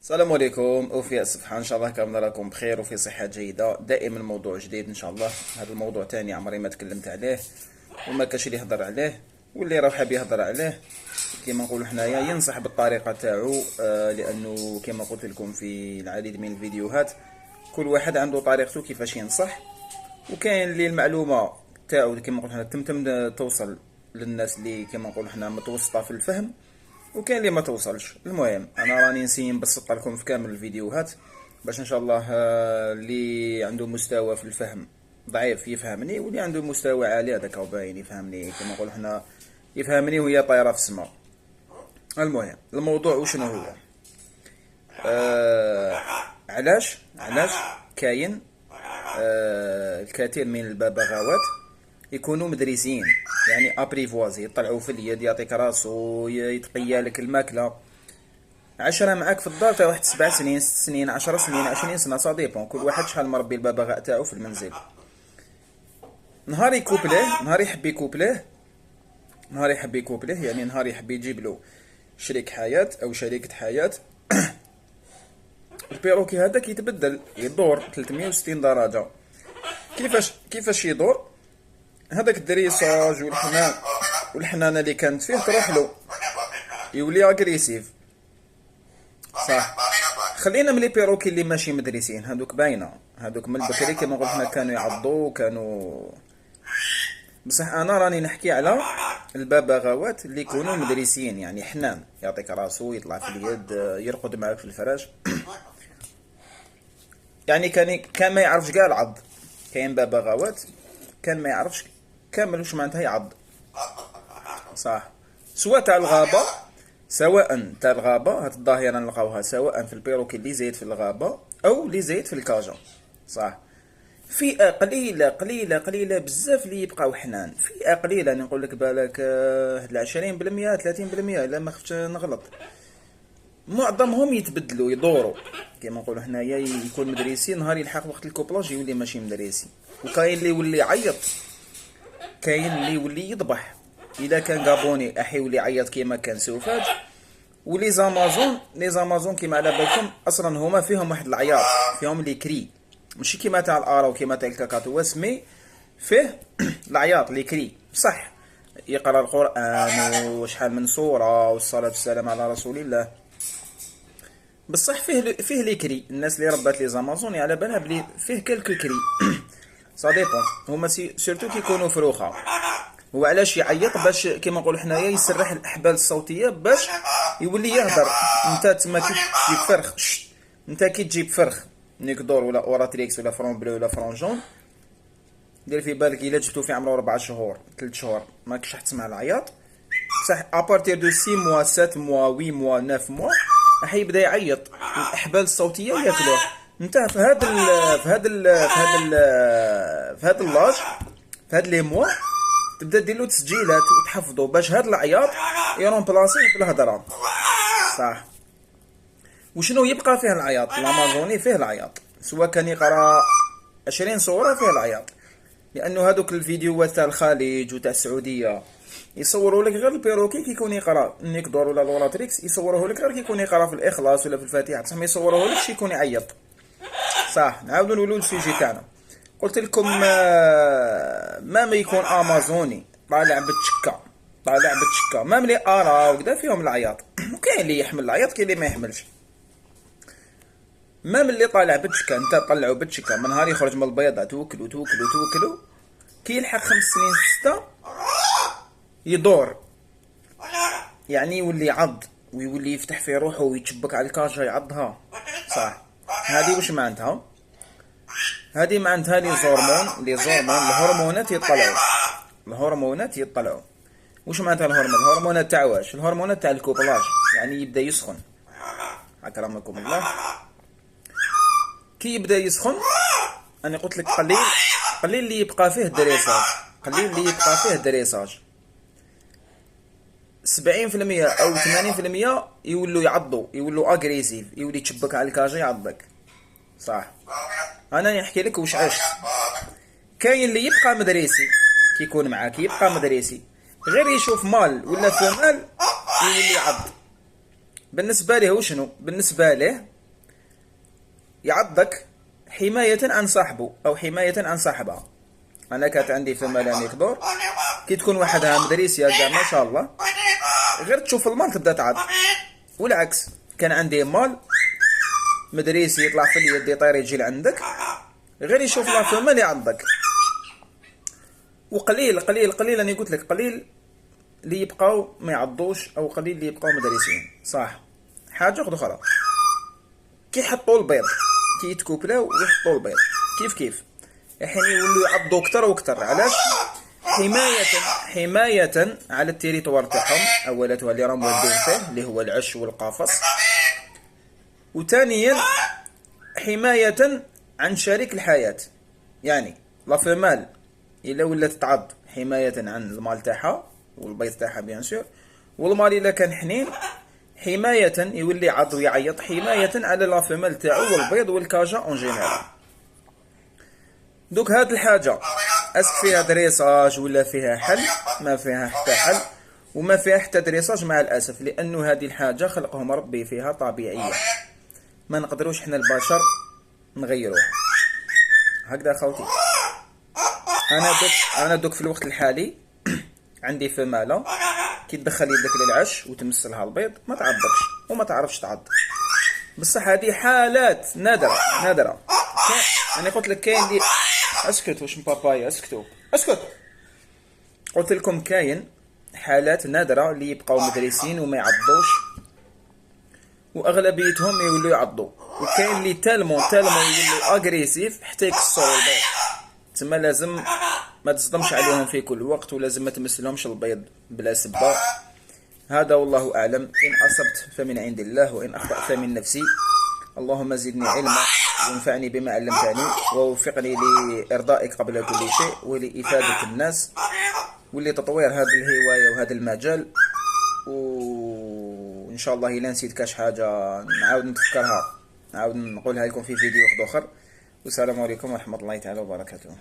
السلام عليكم، وفي الصباح ان شاء الله كامل راكم بخير وفي صحة جيدة. دائما موضوع جديد ان شاء الله. هذا الموضوع تاني عمري ما تكلمت عليه وما كاش اللي يهضر عليه، واللي راه حاب يهضر عليه كما نقولوا حنايا ينصح بالطريقة تاعو. لانه كما قلت لكم في العديد من الفيديوهات كل واحد عنده طريقته كيفاش ينصح، وكاين اللي المعلومة تاعو كما قلت حنا تمتم توصل للناس اللي كما نقولوا حنا متوسطة في الفهم، وكاين اللي ما توصلش. المهم انا راني نسي نبسط لكم في كامل الفيديوهات باش ان شاء الله اللي عنده مستوى في الفهم ضعيف يفهمني، واللي عنده مستوى عالي هذاك هو باين يفهمني، كما نقول حنا يفهمني وهي طايره في السماء. المهم الموضوع وشنو هو؟ علاش كاين الكثير من الببغاوات يكونوا مدرسين، يعني ابريفوازي، يطلعوا في اليد يعطيك راسو يتقيا لك الماكله. 10 معاك في الدار تاع واحد 7 سنين 6 سنين 10 سنين 20 سنه، صا ديبون كل واحد شحال مربي الببغاء تاعو في المنزل. نهار يكوبليه، نهار يحب يكوبليه يعني نهار يحب يجيب له شريك حياه او شريكه حياه. البيروكي هذاك يتبدل، يدور 360 درجه. كيفاش يدور؟ هذاك الدريساج والحنانه اللي كانت فيه تروح له، يولي اغريسيف. صح، خلينا من لي بيروكي اللي ماشي مدرسين، هذوك باينه، هذوك من البكري كما قلت حنا كانوا يعضوا كانوا. بصح انا راني نحكي على الببغاوات اللي يكونوا مدرسين، يعني حنان يعطيك راسو يطلع في اليد يرقد معك في الفراش. يعني كان ما يعرفش كاع العض. كاين ببغاوات كان ما يعرفش كامل واش معناتها يعض. صح، سواء تاع الغابة، هاد الظاهرة نلقاوها سواء في البيروكي اللي زايد في الغابة أو اللي زايد في الكاجا. صح، فئة قليلة بزاف اللي يبقاو حنان، فئة قليلة نقول لك بالك 20% 30% إلا ما خفتش نغلط. معظمهم يتبدلوا يدوروا كما نقولوا حنايا، يكون مدرسي نهار يلحق وقت الكوبلاج يولي ماشي مدرسي. وكاين اللي يولي يعيط، كاين اللي يولي يذبح. اذا كان غابوني احي يولي يعيط كيما كان سوفاج. ولي زامازون كيما على بالكم اصلا هما فيهم واحد العياط، فيهم لي كري، ماشي كيما تاع الارا وكيما تاع الكاكاتو، سمي فيه العياط لي كري. صح، يقرا القران وشحال من سوره والصلاه والسلام على رسول الله، بصح فيه لي كري. الناس اللي ربات لي زامازون على بالها بلي فيه كلكو كري. سا ديبون، هما سيرتو كيكونوا فروخه. هو علاش يعيط؟ باش كيما نقولوا حنايا يسرح الاحبال الصوتيه باش يولي يهضر. انت تما كي تجيب فرخ، انت كي تجيب فرخ نيكدور ولا اوراتريكس ولا فرون بلو ولا فرون جون، دير في بالك الا جبتو في عمره 4 شهور 3 شهور ماكش راح تسمع العياط. صح، ابارتير دو 6 موا 7 موا 8 موا 9 موا راح يبدا يعيط، الاحبال الصوتيه ياكلوه. انت في هاد اللاج، في هاد لي موا تبدا دير له تسجيلات وتحفظه باش هاد العياط يرون بلاصيه بالهضره. صح، وشنو يبقى فيه العياط؟ الامازوني فيه العياط، سواء كان يقرا 20 صوره فيه العياط، لانه هذوك الفيديوهات تاع الخليج وتاع السعوديه يصوروا لك غير البيروكي كيكون يقرا النيكدور ولا لوراتريكس، يصوروه لك غير كيكون يقرا في الاخلاص ولا في الفاتحه، بصح ما يصوروه لك يكون يعيط. صح، نعاودوا نولوا للسوجي تاعنا. قلت لكم ما يكون امازوني طالع بتشكا ما ملي ارا وكذا فيهم العياط. وكاين اللي يحمل العياط، كاين اللي ما يحملش. ما ملي طالع بتشكا انت طلعوا بتشكا من نهار يخرج من البيضه، توكلوا كي يلحق 5 سنين 6 يدور، يعني يولي يعض ويولي يفتح في روحه ويتشبك على الكاجا يعضها. صح، هذه وش معناتها؟ هذه معناتها لي زورمون الهرمونات يطلعوا. وش معناتها الهرمونات تاع واش؟ الهرمونات تاع الكوبلاج، يعني يبدا يسخن. اكرمكم الله، كي يبدا يسخن انا قلت لك قليل اللي يبقى فيه دريساج. 70% او 80% يولوا يعضوا، يولوا اغريسيف، يولي يتشبك على الكاجا يعضك. صح، انا نحكي لك واش عشت. كاين اللي يبقى مدرسي، كي يكون معاك يبقى مدرسي، غير يشوف مال ولا فمال يولي يعض. بالنسبه له وشنو؟ بالنسبه له يعضك حماية عن صاحبه أو حماية عن صاحبها. أنا كانت عندي في ملاني كدور كي تكون وحدها مدريسية كاع ما شاء الله، غير تشوف المال تبدا تعض. والعكس كان عندي مال مدريسي يطلع في اليد يطير يجي لعندك، غير يشوف لا فمال يعضك. وقليل قليل قليل أنا قلت لك قليل اللي يبقاو ما يعضوش او قليل اللي يبقاو مدرسين. صح. حاجه اخرى كي يحطوا البيض، كي يتكوبلاو ويحطوا البيض كيف كيف الحين يولوا يعضوا اكثر واكثر. علاش؟ حمايه على التيريتوار تاعهم، اولتها اللي راهم والدين فيه اللي هو العش والقفص، وثانيا حمايه عن شريك الحياه. يعني لا فمال الا ولات تعض حمايه عن المال تاعها والبيض تاعها بيان سور، والمال الا كان حنين حماية يولي عض ويعيط حماية على لا فيمال تاعو والبيض والكاجا اون جينيرال. دوك هاد الحاجة اسك فيها دريساج ولا فيها حل؟ ما فيها حتى حل وما فيها حتى دريساج مع الاسف، لانه هذه الحاجة خلقهم ربي فيها طبيعية، ما نقدروش حنا البشر نغيروها. هكذا خوتي انا دوك في الوقت الحالي عندي فمالة كي تدخل يدك للعش وتمسلها البيض ما تعضكش وما تعرفش تعض. بصح هذه حالات نادرة نادرة. انا قلت لك كاين اللي اسكت واش بابايا اسكت. قلت لكم كاين حالات نادرة اللي يبقاو مدرسين وما يعضوش، واغلبيتهم يولوا يعضوا، وكاين اللي تالمون يولوا اغريسيف حتى يكسروا البيض. تما لازم ما تصدمش عليهم في كل وقت، ولازم ما تمسلهمش البيض بلا سبة. هذا والله أعلم. إن أصبت فمن عند الله وإن أخطأت فمن نفسي. اللهم زدني علما وانفعني بما علمتني ووفقني لإرضائك قبل كل شيء ولإفادة الناس ولتطوير هذه الهواية وهذا المجال. وإن شاء الله إلا نسيت كاش حاجة نعاود نتفكرها، نعاود نقولها لكم في فيديو آخر. والسلام عليكم ورحمة الله تعالى وبركاته.